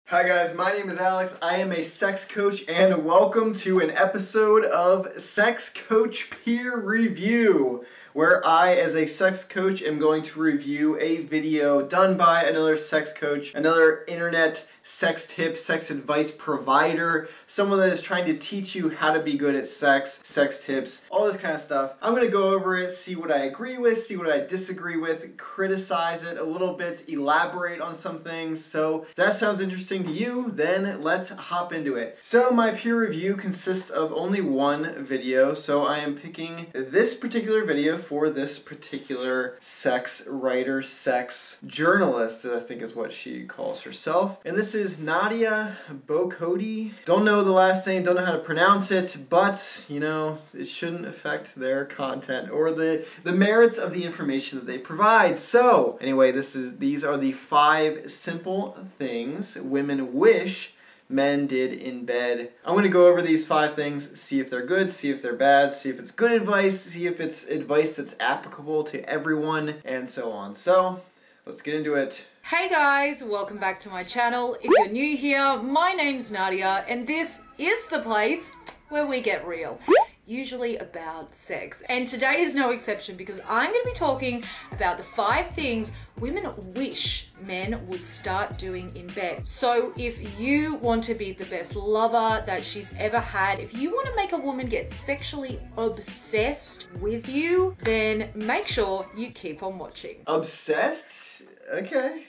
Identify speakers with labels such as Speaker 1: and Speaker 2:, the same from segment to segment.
Speaker 1: Hi guys, my name is Alex. I am a sex coach and welcome to an episode of Sex Coach Peer Review, where I, as a sex coach, am going to review a video done by another sex coach, another internet sex tip, sex advice provider, someone that is trying to teach you how to be good at sex tips, all this kind of stuff. I'm going to go over it, see what I agree with, see what I disagree with, criticize it a little bit, elaborate on some things. So if that sounds interesting to you, then let's hop into it. So my peer review consists of only one video, so I am picking this particular video for this particular sex writer, sex journalist, I think is what she calls herself. And this is Nadia Bokody. Don't know the last name, don't know how to pronounce it, but you know, it shouldn't affect their content or the merits of the information that they provide. So anyway, these are the 5 simple things women wish men did in bed. I'm going to go over these 5 things, see if they're good, see if they're bad, see if it's good advice, see if it's advice that's applicable to everyone, and so on. So let's get into it.
Speaker 2: Hey guys, welcome back to my channel. If you're new here, my name's Nadia and this is the place where we get real, usually about sex. And today is no exception because I'm going to be talking about the 5 things women wish men would start doing in bed. So if you want to be the best lover that she's ever had, if you want to make a woman get sexually obsessed with you, then make sure you keep on watching.
Speaker 1: Obsessed? Okay.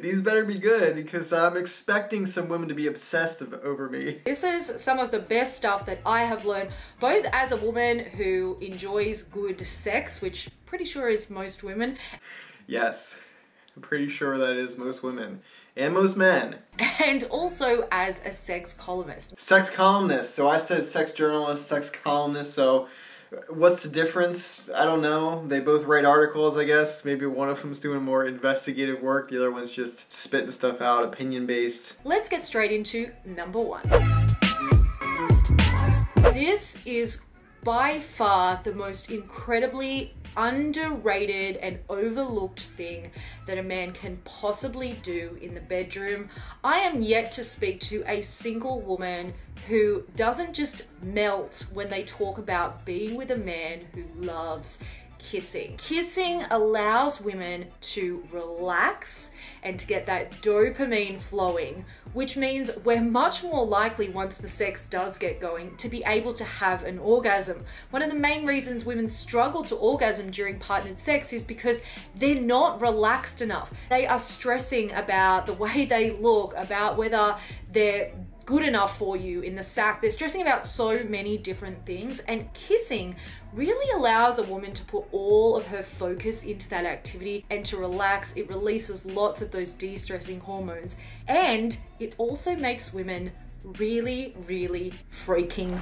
Speaker 1: These better be good because I'm expecting some women to be obsessed over me.
Speaker 2: This is some of the best stuff that I have learned, both as a woman who enjoys good sex, which pretty sure is most women.
Speaker 1: Yes, I'm pretty sure that is most women and most men.
Speaker 2: And also as a sex columnist.
Speaker 1: Sex columnist. So I said sex journalist, sex columnist, so what's the difference? I don't know. They both write articles, I guess. Maybe one of them's doing more investigative work. The other one's just spitting stuff out, opinion-based.
Speaker 2: Let's get straight into number 1. This is by far the most incredibly underrated and overlooked thing that a man can possibly do in the bedroom. I am yet to speak to a single woman who doesn't just melt when they talk about being with a man who loves kissing. Kissing allows women to relax and to get that dopamine flowing, which means we're much more likely, once the sex does get going, to be able to have an orgasm. One of the main reasons women struggle to orgasm during partnered sex is because they're not relaxed enough. They are stressing about the way they look, about whether they're good enough for you in the sack. They're stressing about so many different things, and kissing really allows a woman to put all of her focus into that activity and to relax. It releases lots of those de-stressing hormones, and it also makes women really, really freaking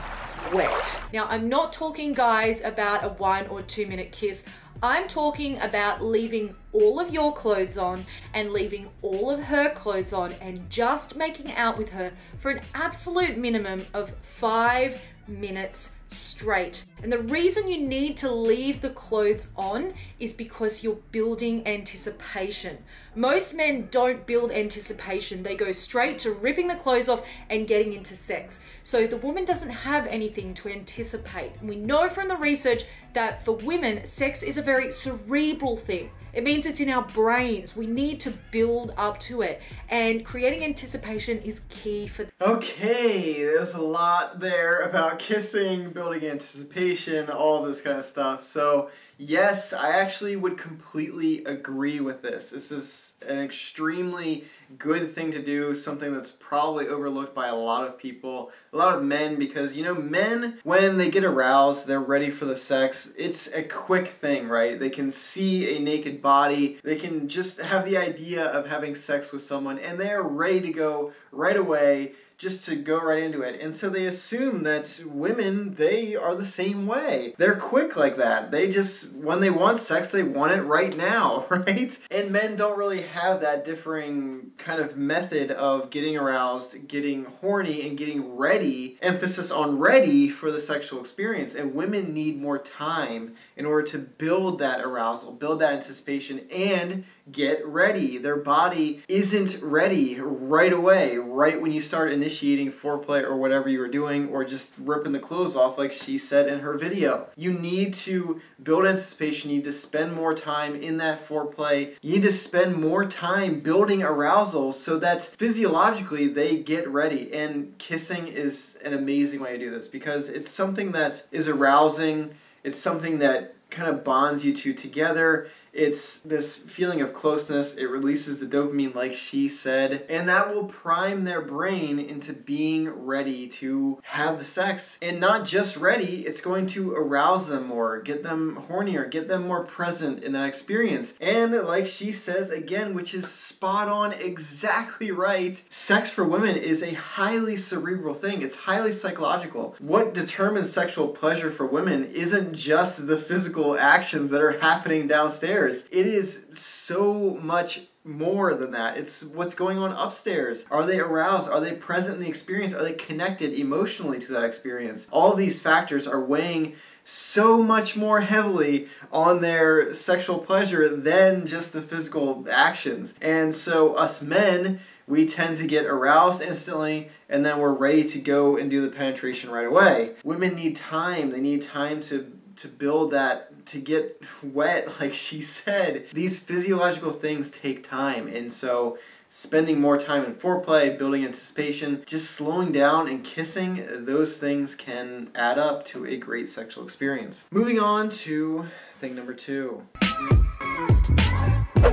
Speaker 2: wet. Now, I'm not talking, guys, about a 1 or 2 minute kiss. I'm talking about leaving all of your clothes on and leaving all of her clothes on and just making out with her for an absolute minimum of 5 minutes straight. And the reason you need to leave the clothes on is because you're building anticipation. Most men don't build anticipation. They go straight to ripping the clothes off and getting into sex. So the woman doesn't have anything to anticipate. And we know from the research that for women, sex is a very cerebral thing. It means it's in our brains. We need to build up to it. And creating anticipation is key for that.
Speaker 1: Okay, there's a lot there about kissing, building anticipation, all this kind of stuff. So yes, I actually would completely agree with this. This is an extremely good thing to do, something that's probably overlooked by a lot of people, a lot of men, because, you know, men, when they get aroused, they're ready for the sex. It's a quick thing, right? They can see a naked body, they can just have the idea of having sex with someone, and they are ready to go right away, just to go right into it. And so they assume that women, they are the same way. They're quick like that. They just, when they want sex, they want it right now, right? And men don't really have that differing kind of method of getting aroused, getting horny, and getting ready, emphasis on ready for the sexual experience. And women need more time in order to build that arousal, build that anticipation, and get ready. Their body isn't ready right away, right when you start initiating foreplay or whatever you were doing, or just ripping the clothes off like she said in her video. You need to build anticipation. You need to spend more time in that foreplay. You need to spend more time building arousal so that physiologically they get ready. And kissing is an amazing way to do this because it's something that is arousing. It's something that kind of bonds you two together. It's this feeling of closeness. It releases the dopamine like she said, and that will prime their brain into being ready to have the sex. And not just ready, it's going to arouse them more, get them hornier, get them more present in that experience. And like she says again, which is spot on, exactly right, sex for women is a highly cerebral thing. It's highly psychological. What determines sexual pleasure for women isn't just the physical actions that are happening downstairs. It is so much more than that. It's what's going on upstairs. Are they aroused? Are they present in the experience? Are they connected emotionally to that experience? All of these factors are weighing so much more heavily on their sexual pleasure than just the physical actions. And so us men, we tend to get aroused instantly and then we're ready to go and do the penetration right away. Women need time. They need time to build that, to get wet, like she said. These physiological things take time, and so spending more time in foreplay, building anticipation, just slowing down and kissing, those things can add up to a great sexual experience. Moving on to thing number 2.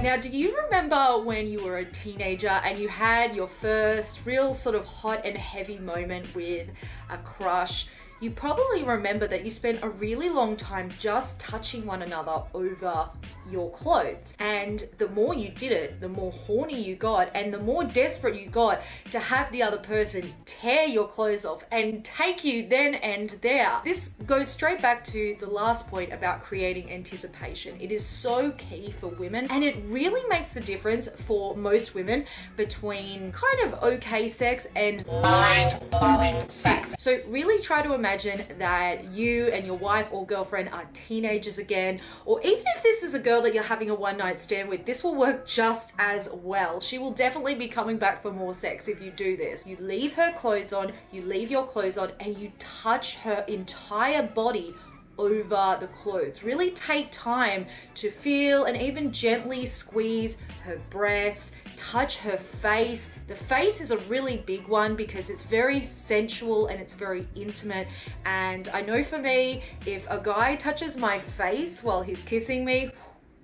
Speaker 2: Now, do you remember when you were a teenager and you had your first real sort of hot and heavy moment with a crush? You probably remember that you spent a really long time just touching one another over your clothes. And the more you did it, the more horny you got and the more desperate you got to have the other person tear your clothes off and take you then and there. This goes straight back to the last point about creating anticipation. It is so key for women, and it really makes the difference for most women between kind of okay sex and mind-blowing sex. So really try to imagine that you and your wife or girlfriend are teenagers again, or even if this is a girl that you're having a one-night stand with, this will work just as well. She will definitely be coming back for more sex if you do this. You leave her clothes on, you leave your clothes on, and you touch her entire body over the clothes. Really take time to feel and even gently squeeze her breasts, touch her face. The face is a really big one because it's very sensual and it's very intimate. And I know for me, if a guy touches my face while he's kissing me,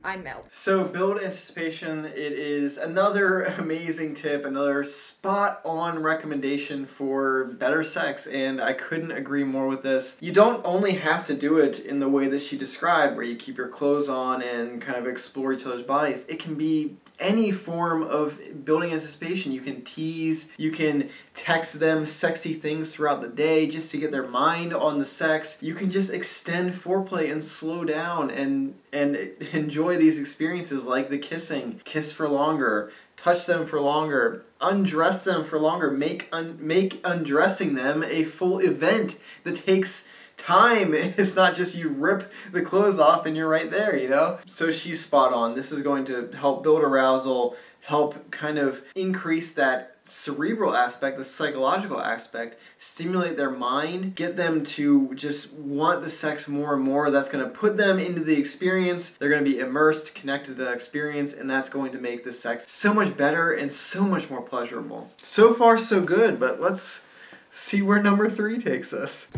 Speaker 2: I melt.
Speaker 1: So build anticipation. It is another amazing tip, another spot on recommendation for better sex, and I couldn't agree more with this. You don't only have to do it in the way that she described, where you keep your clothes on and kind of explore each other's bodies. It can be any form of building anticipation. You can tease, you can text them sexy things throughout the day just to get their mind on the sex. You can just extend foreplay and slow down and enjoy these experiences like the kissing. Kiss for longer, touch them for longer, undress them for longer, make undressing them a full event that takes time. It's not just you rip the clothes off and you're right there, you know? So she's spot on. This is going to help build arousal, help kind of increase that cerebral aspect, the psychological aspect, stimulate their mind, get them to just want the sex more and more. That's going to put them into the experience. They're going to be immersed, connected to that experience, and that's going to make the sex so much better and so much more pleasurable. So far, so good, but let's see where number 3 takes us.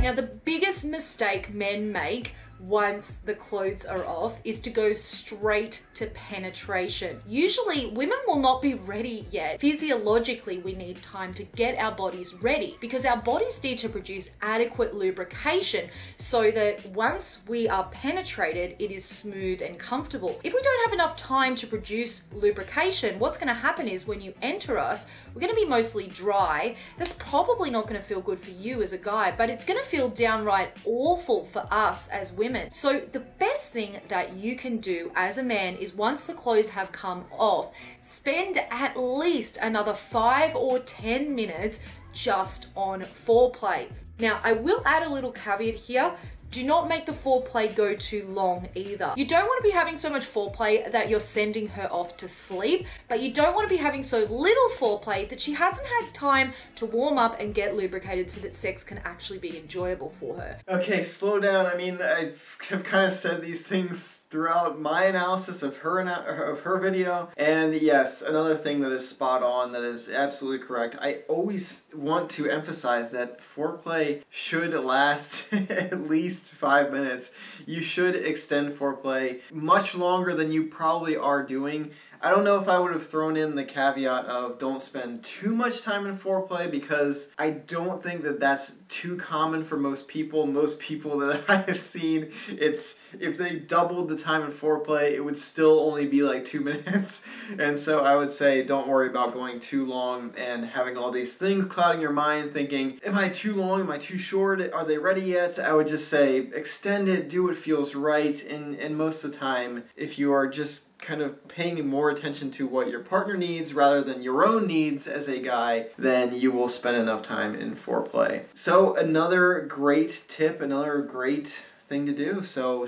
Speaker 2: Now, the biggest mistake men make once the clothes are off is to go straight to penetration. Usually women will not be ready yet. Physiologically, we need time to get our bodies ready because our bodies need to produce adequate lubrication so that once we are penetrated, it is smooth and comfortable. If we don't have enough time to produce lubrication, what's going to happen is when you enter us, we're going to be mostly dry. That's probably not going to feel good for you as a guy, but it's going to feel downright awful for us as women. So the best thing that you can do as a man is once the clothes have come off, spend at least another 5 or 10 minutes just on foreplay. Now, I will add a little caveat here. Do not make the foreplay go too long either. You don't want to be having so much foreplay that you're sending her off to sleep, but you don't want to be having so little foreplay that she hasn't had time to warm up and get lubricated so that sex can actually be enjoyable for her.
Speaker 1: Okay, slow down. I mean, I've kind of said these things throughout my analysis of her video. And yes, another thing that is spot on, that is absolutely correct. I always want to emphasize that foreplay should last at least 5 minutes. You should extend foreplay much longer than you probably are doing. I don't know if I would have thrown in the caveat of don't spend too much time in foreplay, because I don't think that that's too common for most people. Most people that I have seen, it's if they doubled the time in foreplay, it would still only be like 2 minutes. And so I would say don't worry about going too long and having all these things clouding your mind thinking, am I too long? Am I too short? Are they ready yet? I would just say extend it, do what feels right, and most of the time, if you are just kind of paying more attention to what your partner needs rather than your own needs as a guy, then you will spend enough time in foreplay. So another great tip, another great thing to do. So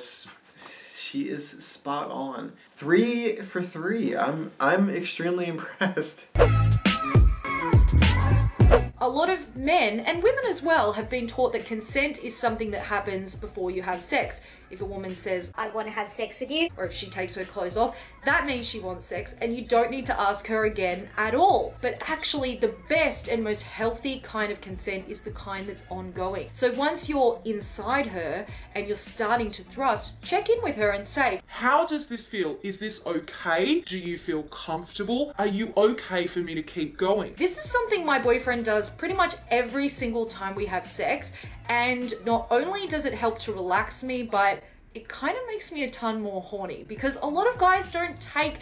Speaker 1: she is spot on. 3 for 3. I'm extremely impressed.
Speaker 2: A lot of men, and women as well, have been taught that consent is something that happens before you have sex. If a woman says,
Speaker 3: I want to have sex with you,
Speaker 2: or if she takes her clothes off, that means she wants sex, and you don't need to ask her again at all. But actually, the best and most healthy kind of consent is the kind that's ongoing. So once you're inside her and you're starting to thrust, check in with her and say,
Speaker 4: how does this feel? Is this okay? Do you feel comfortable? Are you okay for me to keep going?
Speaker 2: This is something my boyfriend does pretty much every single time we have sex, and not only does it help to relax me, but it kind of makes me a ton more horny, because a lot of guys don't take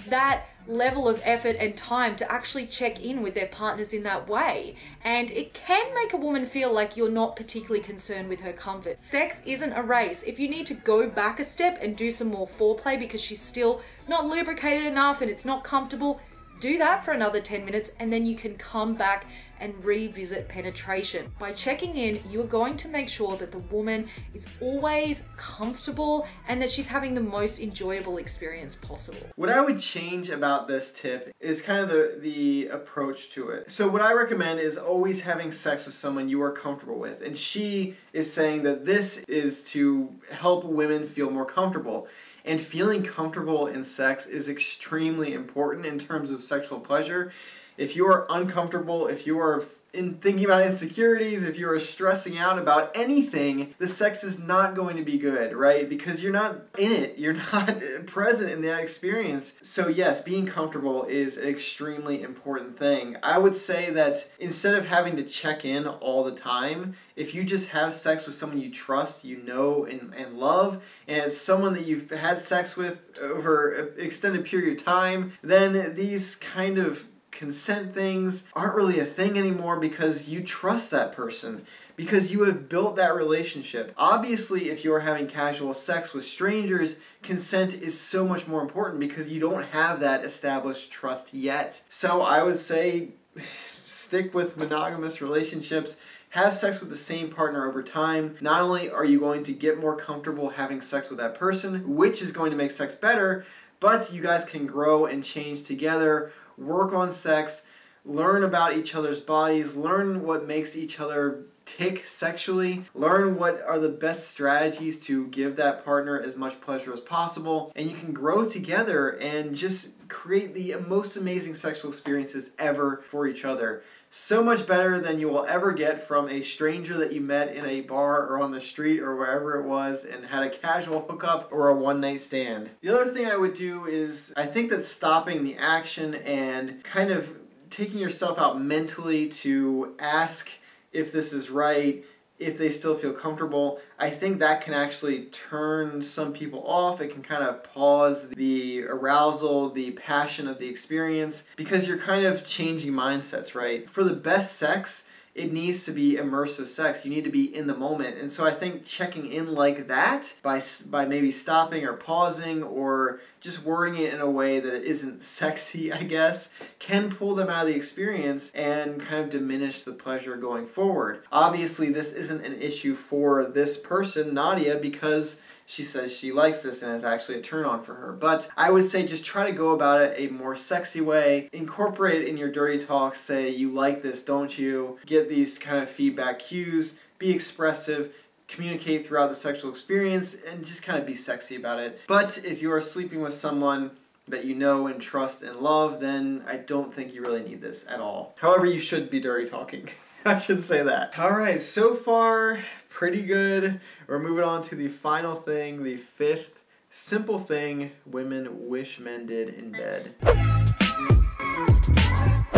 Speaker 2: that level of effort and time to actually check in with their partners in that way. And it can make a woman feel like you're not particularly concerned with her comfort. Sex isn't a race. If you need to go back a step and do some more foreplay because she's still not lubricated enough and it's not comfortable, do that for another 10 minutes, and then you can come back and revisit penetration. By checking in, you're going to make sure that the woman is always comfortable and that she's having the most enjoyable experience possible.
Speaker 1: What I would change about this tip is kind of the approach to it. So what I recommend is always having sex with someone you are comfortable with. And she is saying that this is to help women feel more comfortable. And feeling comfortable in sex is extremely important in terms of sexual pleasure. If you are uncomfortable, if you are thinking about insecurities, if you are stressing out about anything, the sex is not going to be good, right? Because you're not in it. You're not present in that experience. So yes, being comfortable is an extremely important thing. I would say that instead of having to check in all the time, if you just have sex with someone you trust, you know, and love, and it's someone that you've had sex with over an extended period of time, then these kind of consent things aren't really a thing anymore, because you trust that person, because you have built that relationship. Obviously, if you're having casual sex with strangers, consent is so much more important because you don't have that established trust yet. So I would say stick with monogamous relationships. Have sex with the same partner over time. Not only are you going to get more comfortable having sex with that person, which is going to make sex better, but you guys can grow and change together, work on sex, learn about each other's bodies, learn what makes each other tick sexually, learn what are the best strategies to give that partner as much pleasure as possible, and you can grow together and just create the most amazing sexual experiences ever for each other. So much better than you will ever get from a stranger that you met in a bar or on the street or wherever it was and had a casual hookup or a one-night stand. The other thing I would do is, I think that stopping the action and kind of taking yourself out mentally to ask if this is right, if they still feel comfortable, I think that can actually turn some people off. It can kind of pause the arousal, the passion of the experience, because you're kind of changing mindsets, right? For the best sex, it needs to be immersive sex. You need to be in the moment. And so I think checking in like that, by maybe stopping or pausing or just wording it in a way that isn't sexy, I guess, can pull them out of the experience and kind of diminish the pleasure going forward. Obviously, this isn't an issue for this person, Nadia, because she says she likes this and it's actually a turn on for her. But I would say just try to go about it a more sexy way. Incorporate it in your dirty talk. Say, you like this, don't you? Get these kind of feedback cues. Be expressive. Communicate throughout the sexual experience and just kind of be sexy about it. But if you are sleeping with someone that you know and trust and love, then I don't think you really need this at all. However, you should be dirty talking. I should say that. Alright, so far, pretty good. We're moving on to the final thing, the fifth simple thing women wish men did in bed.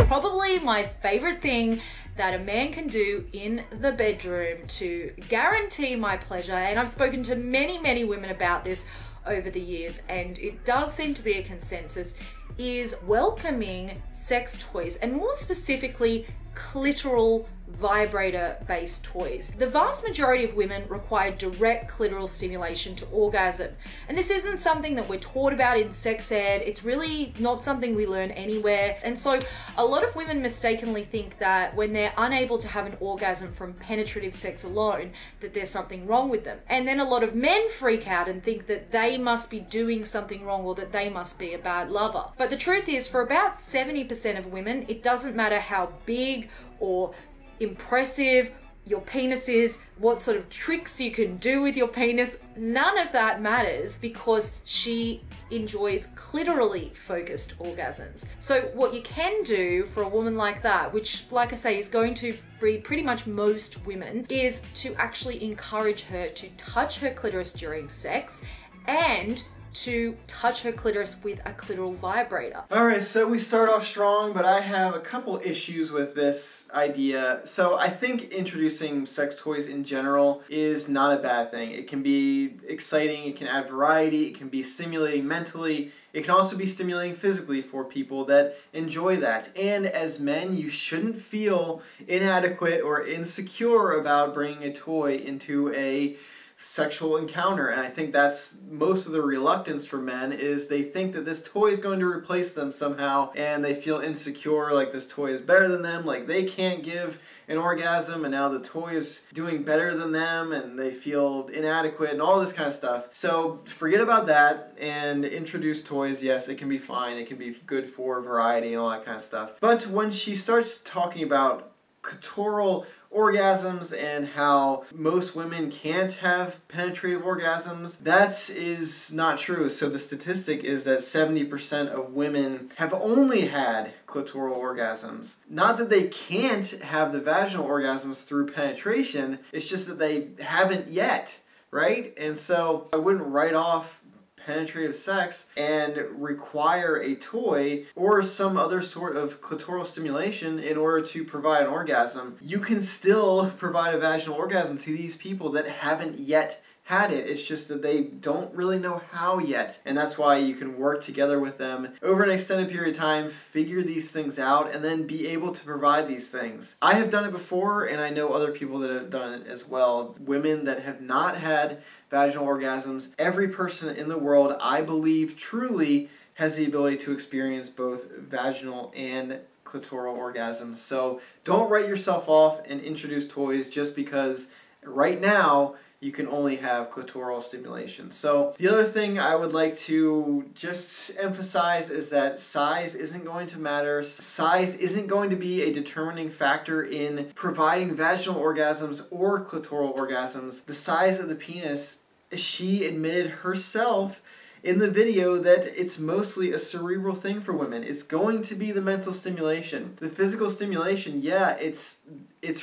Speaker 2: Probably my favorite thing that a man can do in the bedroom to guarantee my pleasure, and I've spoken to many women about this over the years, and it does seem to be a consensus, is welcoming sex toys, and more specifically clitoral vibrator-based toys. The vast majority of women require direct clitoral stimulation to orgasm, and this isn't something that we're taught about in sex ed. It's really not something we learn anywhere, and so a lot of women mistakenly think that when they're unable to have an orgasm from penetrative sex alone, that there's something wrong with them. And then a lot of men freak out and think that they must be doing something wrong or that they must be a bad lover. But the truth is, for about 70% of women, it doesn't matter how big or impressive your penis is, what sort of tricks you can do with your penis, none of that matters because she enjoys clitorally focused orgasms. So what you can do for a woman like that, which like I say is going to be pretty much most women, is to actually encourage her to touch her clitoris during sex and to touch her clitoris with a clitoral vibrator.
Speaker 1: Alright, so we start off strong, but I have a couple issues with this idea. So I think introducing sex toys in general is not a bad thing. It can be exciting, it can add variety, it can be stimulating mentally, it can also be stimulating physically for people that enjoy that. And as men, you shouldn't feel inadequate or insecure about bringing a toy into a sexual encounter, and I think that's most of the reluctance for men, is they think that this toy is going to replace them somehow, and they feel insecure, like this toy is better than them, like they can't give an orgasm, and now the toy is doing better than them, and they feel inadequate, and all this kind of stuff. So forget about that, and introduce toys. Yes, it can be fine, it can be good for variety and all that kind of stuff. But when she starts talking about clitoral orgasms and how most women can't have penetrative orgasms, that is not true. So the statistic is that 70% of women have only had clitoral orgasms. Not that they can't have the vaginal orgasms through penetration, it's just that they haven't yet, right? And so I wouldn't write off penetrative sex and require a toy or some other sort of clitoral stimulation in order to provide an orgasm. You can still provide a vaginal orgasm to these people that haven't yet had it. It's just that they don't really know how yet, and that's why you can work together with them over an extended period of time, figure these things out, and then be able to provide these things. I have done it before, and I know other people that have done it as well. Women that have not had vaginal orgasms. Every person in the world, I believe, truly has the ability to experience both vaginal and clitoral orgasms. So don't write yourself off and introduce toys just because right now you can only have clitoral stimulation. So the other thing I would like to just emphasize is that size isn't going to matter. Size isn't going to be a determining factor in providing vaginal orgasms or clitoral orgasms. The size of the penis, she admitted herself in the video that it's mostly a cerebral thing for women. It's going to be the mental stimulation. The physical stimulation, yeah, it's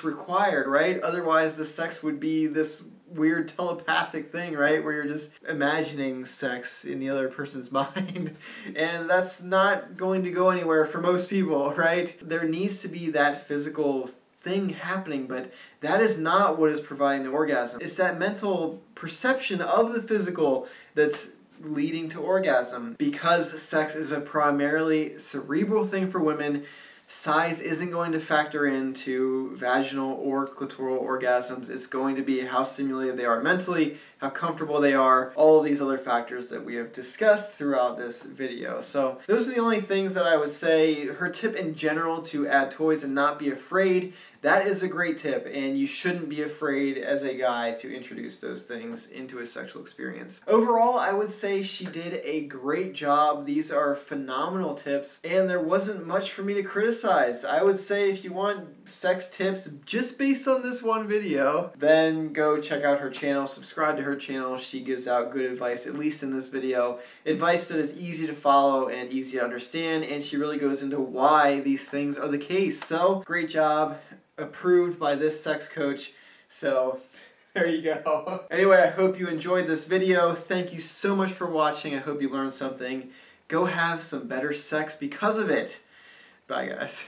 Speaker 1: required, right? Otherwise the sex would be this weird telepathic thing, right? Where you're just imagining sex in the other person's mind. And that's not going to go anywhere for most people, right? There needs to be that physical thing happening, but that is not what is providing the orgasm. It's that mental perception of the physical that's leading to orgasm. Because sex is a primarily cerebral thing for women, size isn't going to factor into vaginal or clitoral orgasms. It's going to be how stimulated they are mentally, how comfortable they are, all of these other factors that we have discussed throughout this video. So those are the only things that I would say. Her tip in general to add toys and not be afraid, that is a great tip, and you shouldn't be afraid as a guy to introduce those things into a sexual experience. Overall, I would say she did a great job. These are phenomenal tips, and there wasn't much for me to criticize. I would say if you want sex tips just based on this one video, then go check out her channel, subscribe to her channel. She gives out good advice, at least in this video. Advice that is easy to follow and easy to understand, and she really goes into why these things are the case. So, great job. Approved by this sex coach. So there you go. Anyway, I hope you enjoyed this video. Thank you so much for watching. I hope you learned something. Go have some better sex because of it. Bye, guys.